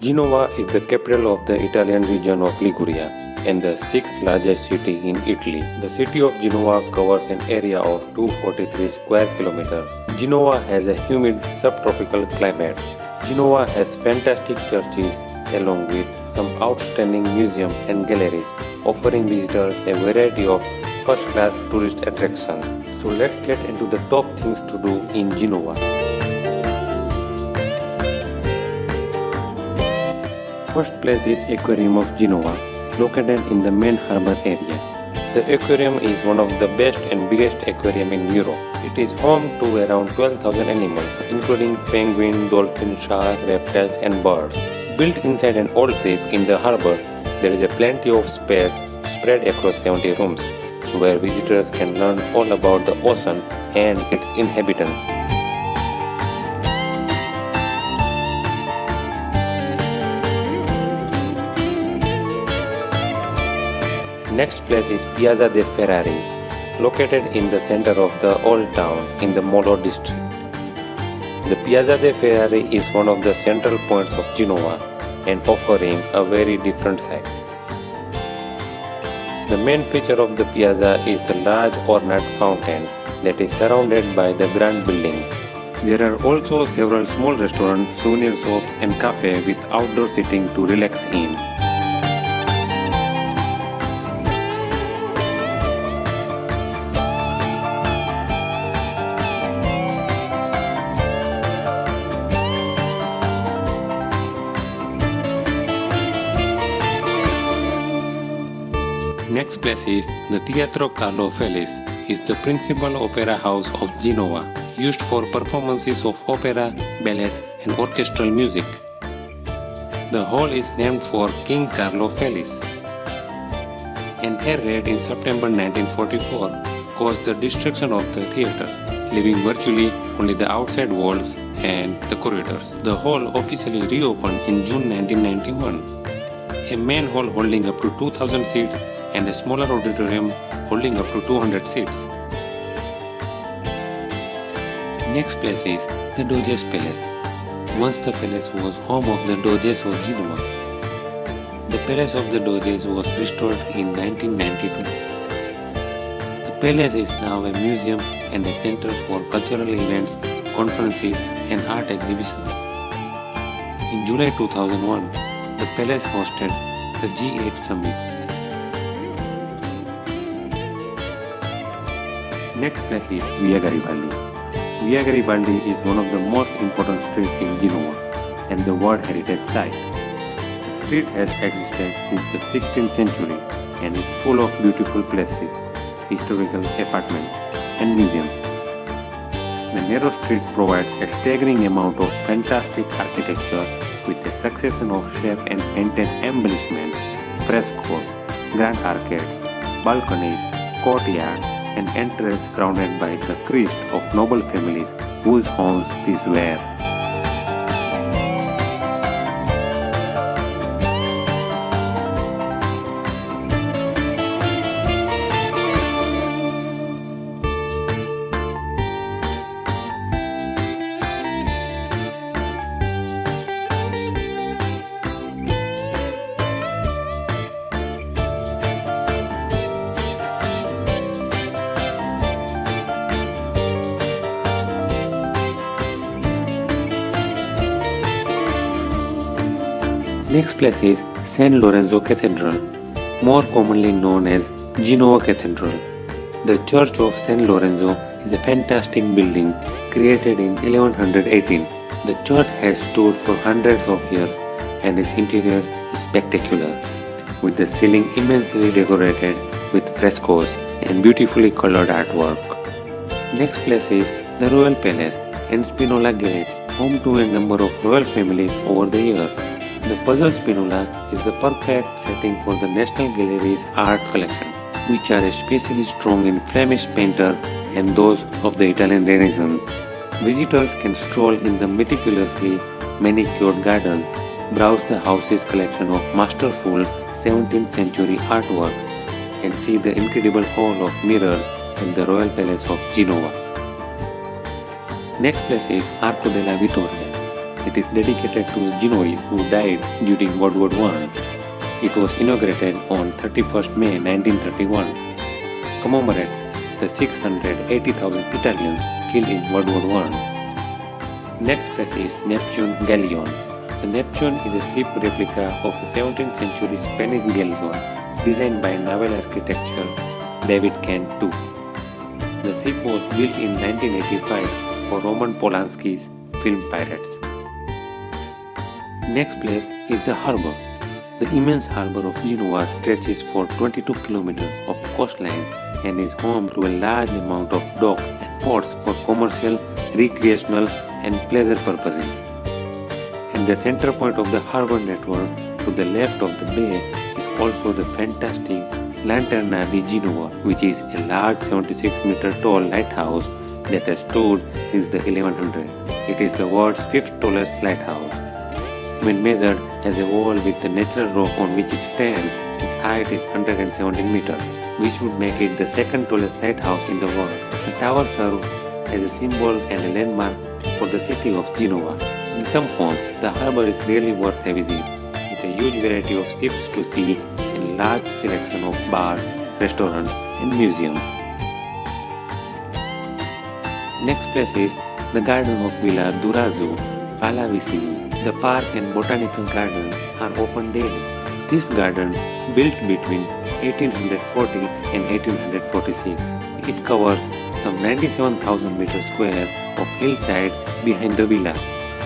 Genova is the capital of the Italian region of Liguria and the sixth largest city in Italy. The city of Genova covers an area of 243 square kilometers. Genova has a humid subtropical climate. Genova has fantastic churches along with some outstanding museums and galleries, offering visitors a variety of first-class tourist attractions. So let's get into the top things to do in Genova. First place is Aquarium of Genova, located in the main harbor area. The aquarium is one of the best and biggest aquarium in Europe. It is home to around 12,000 animals, including penguin, dolphin, shark, reptiles and birds. Built inside an old ship in the harbor, there is a plenty of space spread across 70 rooms, where visitors can learn all about the ocean and its inhabitants. Next place is Piazza de Ferrari, located in the center of the old town in the Molo district. The Piazza de Ferrari is one of the central points of Genova and offering a very different sight. The main feature of the piazza is the large ornate fountain that is surrounded by the grand buildings. There are also several small restaurants, souvenir shops and cafes with outdoor seating to relax in. Next place is the Teatro Carlo Felice, is the principal opera house of Genova, used for performances of opera, ballet and orchestral music. The hall is named for King Carlo Felice. An air raid in September 1944 caused the destruction of the theatre, leaving virtually only the outside walls and the corridors. The hall officially reopened in June 1991. A main hall holding up to 2,000 seats and a smaller auditorium holding up to 200 seats. Next place is the Doge's Palace. Once the palace was home of the Doges of Genova. The Palace of the Doges was restored in 1992. The palace is now a museum and a center for cultural events, conferences and art exhibitions. In July 2001, the palace hosted the G8 summit. Next place is Via Garibaldi. Via Garibaldi is one of the most important streets in Genova and the World Heritage Site. The street has existed since the 16th century and is full of beautiful places, historical apartments and museums. The narrow streets provide a staggering amount of fantastic architecture with a succession of shape and painted embellishments, frescoes, grand arcades, balconies, courtyards, and entrance crowned by the crest of noble families whose homes these were. Next place is San Lorenzo Cathedral, more commonly known as Genova Cathedral. The Church of San Lorenzo is a fantastic building created in 1118. The church has stood for hundreds of years and its interior is spectacular, with the ceiling immensely decorated with frescoes and beautifully colored artwork. Next place is the Royal Palace and Spinola Gallery, home to a number of royal families over the years. The Puzzle Spinola is the perfect setting for the National Gallery's art collection, which are especially strong in Flemish painter and those of the Italian Renaissance. Visitors can stroll in the meticulously manicured gardens, browse the house's collection of masterful 17th century artworks, and see the incredible hall of mirrors in the Royal Palace of Genova. Next place is Arco della Vittoria, It is dedicated to Genoese who died during World War I. It was inaugurated on 31st May 1931. Commemorate the 680,000 Italians killed in World War I. Next place is Neptune Galleon. The Neptune is a ship replica of a 17th century Spanish galleon designed by naval architecture David Kent II. The ship was built in 1985 for Roman Polanski's film Pirates. Next place is the harbor. The immense harbor of Genoa stretches for 22 kilometers of coastline and is home to a large amount of docks and ports for commercial, recreational and pleasure purposes. And the center point of the harbor network to the left of the bay is also the fantastic Lanterna di Genova, which is a large 76-meter tall lighthouse that has stood since the 1100s. It is the world's 5th tallest lighthouse. When measured as a wall with the natural rock on which it stands, its height is 117 meters, which would make it the 2nd tallest lighthouse in the world. The tower serves as a symbol and a landmark for the city of Genoa. In some forms, the harbor is really worth a visit, with a huge variety of ships to see and large selection of bars, restaurants and museums. Next place is the garden of Villa Durazzo Pallavicini. The park and botanical gardens are open daily. This garden, built between 1840 and 1846, it covers some 97,000 meters square of hillside behind the villa.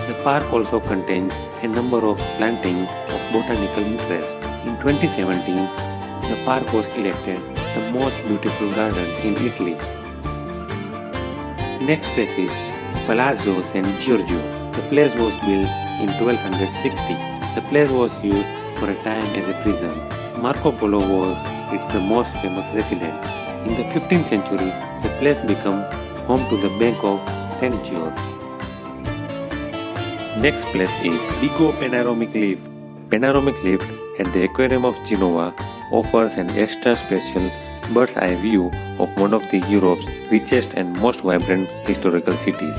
The park also contains a number of plantings of botanical interest. In 2017, the park was elected the most beautiful garden in Italy. Next place is Palazzo San Giorgio. The place was built in 1260. The place was used for a time as a prison. Marco Polo was its the most famous resident. In the 15th century, the place became home to the Bank of St. George. Next place is Vigo Panoramic Lift. Panoramic lift at the Aquarium of Genoa offers an extra special bird's eye view of one of the Europe's richest and most vibrant historical cities.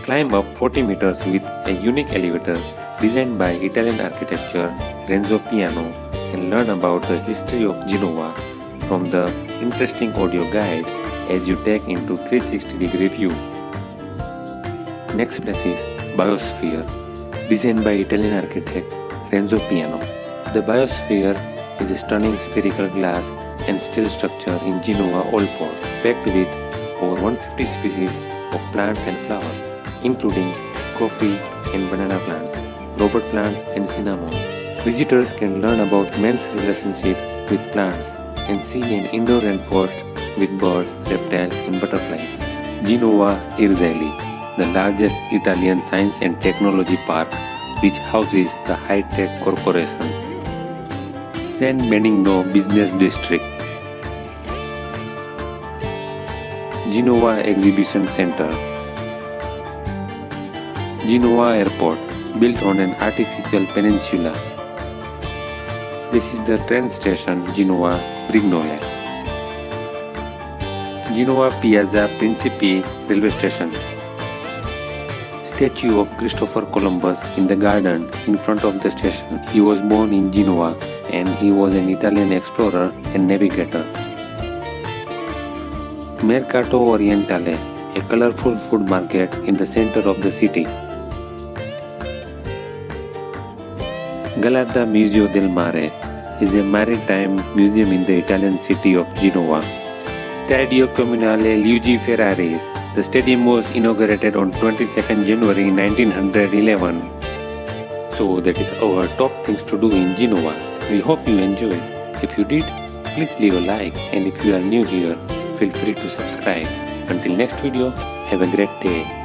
Climb up 40 meters with a unique elevator designed by Italian architecture Renzo Piano and learn about the history of Genoa from the interesting audio guide as you take into 360-degree view. Next place is Biosphere, designed by Italian architect Renzo Piano. The Biosphere is a stunning spherical glass and steel structure in Genoa Old Port, packed with over 150 species of plants and flowers, including coffee and banana plants, robot plants and cinnamon. Visitors can learn about man's relationship with plants and see an indoor rainforest with birds, reptiles and butterflies. Genoa Erzelli, the largest Italian science and technology park which houses the high-tech corporations. San Benigno Business District. Genoa Exhibition Center. Genoa Airport, built on an artificial peninsula. This is the train station Genoa Brignole. Genoa Piazza Principi railway station. Statue of Christopher Columbus in the garden in front of the station. He was born in Genoa and he was an Italian explorer and navigator. Mercato Orientale, a colorful food market in the center of the city. Galata Museo del Mare is a maritime museum in the Italian city of Genoa. Stadio Comunale Luigi Ferraris. The stadium was inaugurated on 22nd January 1911. So that is our top things to do in Genoa. We hope you enjoyed. If you did, please leave a like, and if you are new here, feel free to subscribe. Until next video, have a great day.